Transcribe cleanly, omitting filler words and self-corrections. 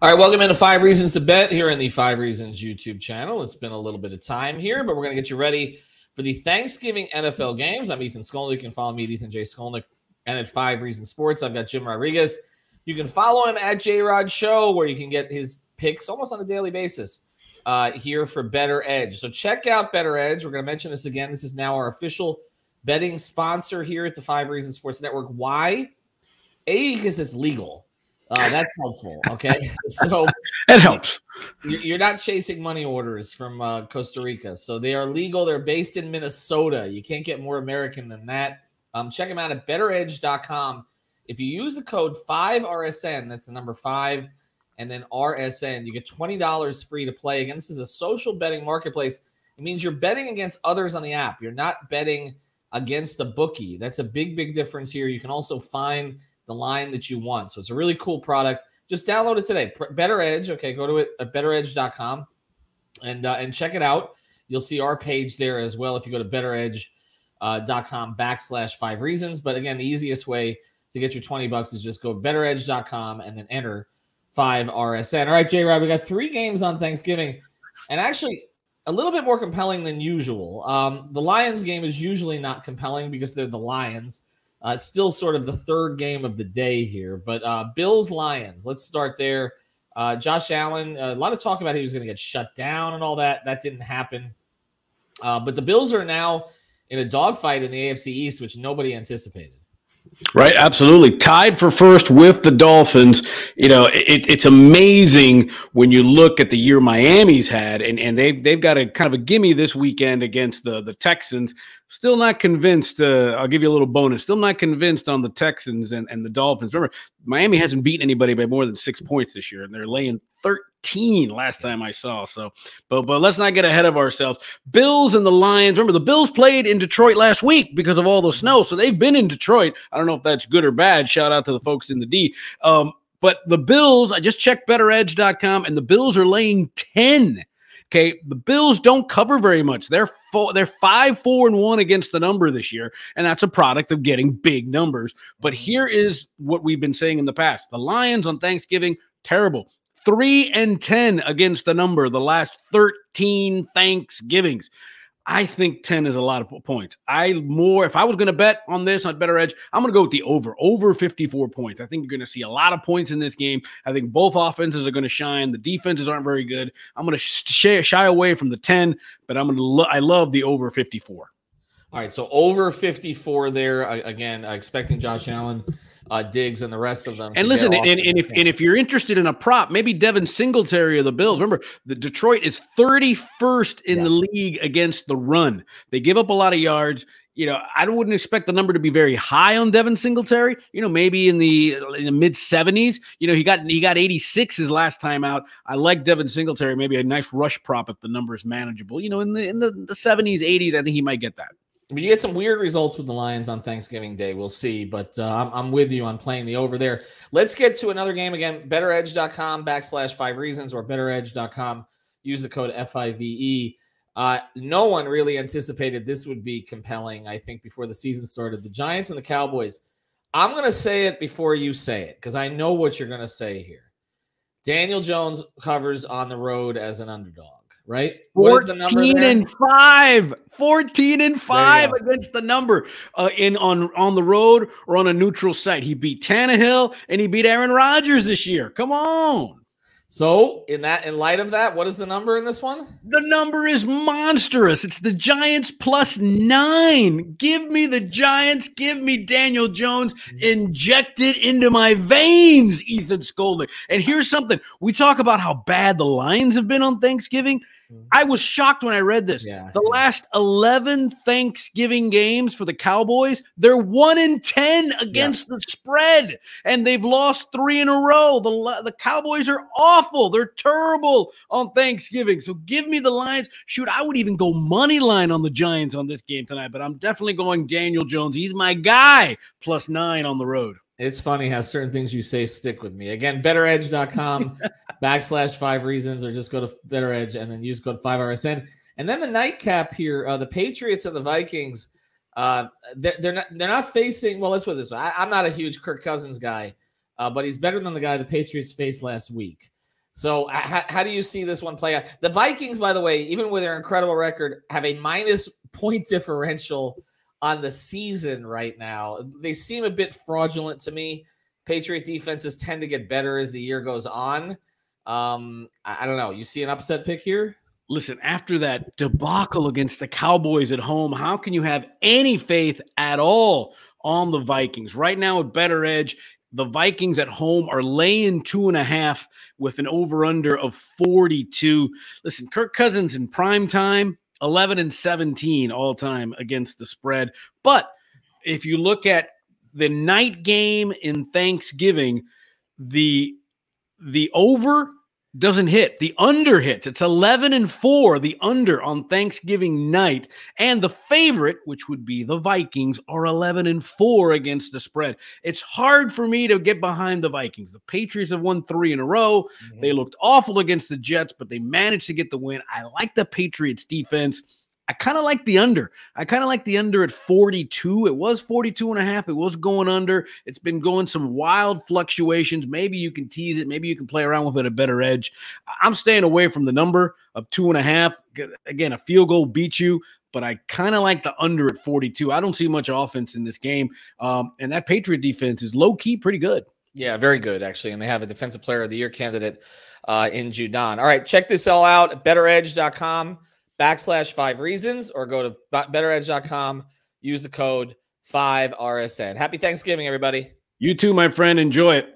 All right, welcome into 5 Reasons to Bet here in the 5 Reasons YouTube channel. It's been a little bit of time here, but we're going to get you ready for the Thanksgiving NFL games. I'm Ethan Skolnick. You can follow me at Ethan J. Skolnick and at 5 Reasons Sports. I've got Jim Rodriguez. You can follow him at J-Rod Show, where you can get his picks almost on a daily basis here for Better Edge. So check out Better Edge. We're going to mention this again. This is now our official betting sponsor here at the 5 Reasons Sports Network. Why? A, because it's legal. That's helpful, okay? So it helps. You're not chasing money orders from Costa Rica. So they are legal. They're based in Minnesota. You can't get more American than that. Check them out at betteredge.com. If you use the code 5RSN, that's the number 5, and then RSN, you get $20 free to play. Again, this is a social betting marketplace. It means you're betting against others on the app. You're not betting against a bookie. That's a big, big difference here. You can also find the line that you want. So it's a really cool product. Just download it today. Better Edge. Okay, go to it at betteredge.com and check it out. You'll see our page there as well if you go to betteredge.com/5 reasons. But again, the easiest way to get your $20 is just go betteredge.com and then enter 5RSN. All right, J-Rod, we got 3 games on Thanksgiving, and actually a little bit more compelling than usual. The Lions game is usually not compelling because they're the Lions. Still sort of the third game of the day here. But Bills-Lions, let's start there. Josh Allen, a lot of talk about he was going to get shut down and all that. That didn't happen. But the Bills are now in a dogfight in the AFC East, which nobody anticipated. Right, absolutely. Tied for first with the Dolphins. You know, it's amazing when you look at the year Miami's had, and they've got a kind of a gimme this weekend against the Texans. Still not convinced. I'll give you a little bonus. Still not convinced on the Texans and the Dolphins. Remember, Miami hasn't beaten anybody by more than 6 points this year, and they're laying 13 last time I saw. So, but let's not get ahead of ourselves. Bills and the Lions. Remember, the Bills played in Detroit last week because of all the snow, so they've been in Detroit. I don't know if that's good or bad. Shout out to the folks in the D. But the Bills, I just checked betteredge.com, and the Bills are laying 10. Okay, the Bills don't cover very much. They're 5-4-1 against the number this year, and that's a product of getting big numbers. But here is what we've been saying in the past. The Lions on Thanksgiving, terrible. 3-10 against the number the last 13 Thanksgivings. I think 10 is a lot of points. If I was going to bet on this on Better Edge, I'm going to go with the over 54 points. I think you're going to see a lot of points in this game. I think both offenses are going to shine. The defenses aren't very good. I'm going to shy away from the 10, but I love the over 54. All right, so over 54 there. Again, expecting Josh Allen, Diggs, and the rest of them. And listen, if you're interested in a prop, maybe Devin Singletary of the Bills. Remember, the Detroit is 31st in the league against the run. They give up a lot of yards. You know, I wouldn't expect the number to be very high on Devin Singletary. You know, maybe in the mid 70s. You know, he got 86 his last time out. I like Devin Singletary. Maybe a nice rush prop if the number is manageable. You know, in the 70s, 80s, I think he might get that. But you get some weird results with the Lions on Thanksgiving Day. We'll see. But I'm with you on playing the over there. Let's get to another game again. betteredge.com/5 reasons or betteredge.com. Use the code FIVE. No one really anticipated this would be compelling, I think, before the season started. The Giants and the Cowboys. I'm going to say it before you say it because I know what you're going to say here. Daniel Jones covers on the road as an underdog. Right? 14-5. 14-5 against the number on the road or on a neutral site. He beat Tannehill and he beat Aaron Rodgers this year. Come on. So in light of that, what is the number in this one? The number is monstrous. It's the Giants +9. Give me the Giants. Give me Daniel Jones. Inject it into my veins, Ethan Skolnick. And here's something. We talk about how bad the Lions have been on Thanksgiving. I was shocked when I read this. The last 11 Thanksgiving games for the Cowboys, they're 1-10 against the spread, and they've lost 3 in a row. The Cowboys are awful. They're terrible on Thanksgiving. So give me the Lions. Shoot, I would even go money line on the Giants on this game tonight, but I'm definitely going Daniel Jones. He's my guy, +9 on the road. It's funny how certain things you say stick with me. Again, betteredge.com/5 reasons, or just go to Better Edge and then use code 5RSN. And then the nightcap here, the Patriots and the Vikings, they're not facing, well, let's put it this way. I'm not a huge Kirk Cousins guy, but he's better than the guy the Patriots faced last week. So how do you see this one play out? The Vikings, by the way, even with their incredible record, have a minus point differential on the season right now. They seem a bit fraudulent to me. Patriot defenses tend to get better as the year goes on. I don't know. You see an upset pick here? Listen, after that debacle against the Cowboys at home, how can you have any faith at all on the Vikings? Right now at Better Edge, the Vikings at home are laying 2.5 with an over-under of 42. Listen, Kirk Cousins in prime time, 11-17 all time against the spread. But if you look at the night game in Thanksgiving, the over doesn't hit. The under hits. It's 11-4, the under on Thanksgiving night. And the favorite, which would be the Vikings, are 11-4 against the spread. It's hard for me to get behind the Vikings. The Patriots have won 3 in a row. Mm-hmm. They looked awful against the Jets, but they managed to get the win. I like the Patriots defense. I kind of like the under. I kind of like the under at 42. It was 42.5. It was going under. It's been going some wild fluctuations. Maybe you can tease it. Maybe you can play around with it at Better Edge. I'm staying away from the number of 2.5. Again, a field goal beats you, but I kind of like the under at 42. I don't see much offense in this game. And that Patriot defense is low-key pretty good. Yeah, very good, actually. And they have a Defensive Player of the Year candidate in Judon. All right, check this all out at betteredge.com/5 reasons, or go to betteredge.com, use the code 5RSN. Happy Thanksgiving, everybody. You too, my friend. Enjoy it.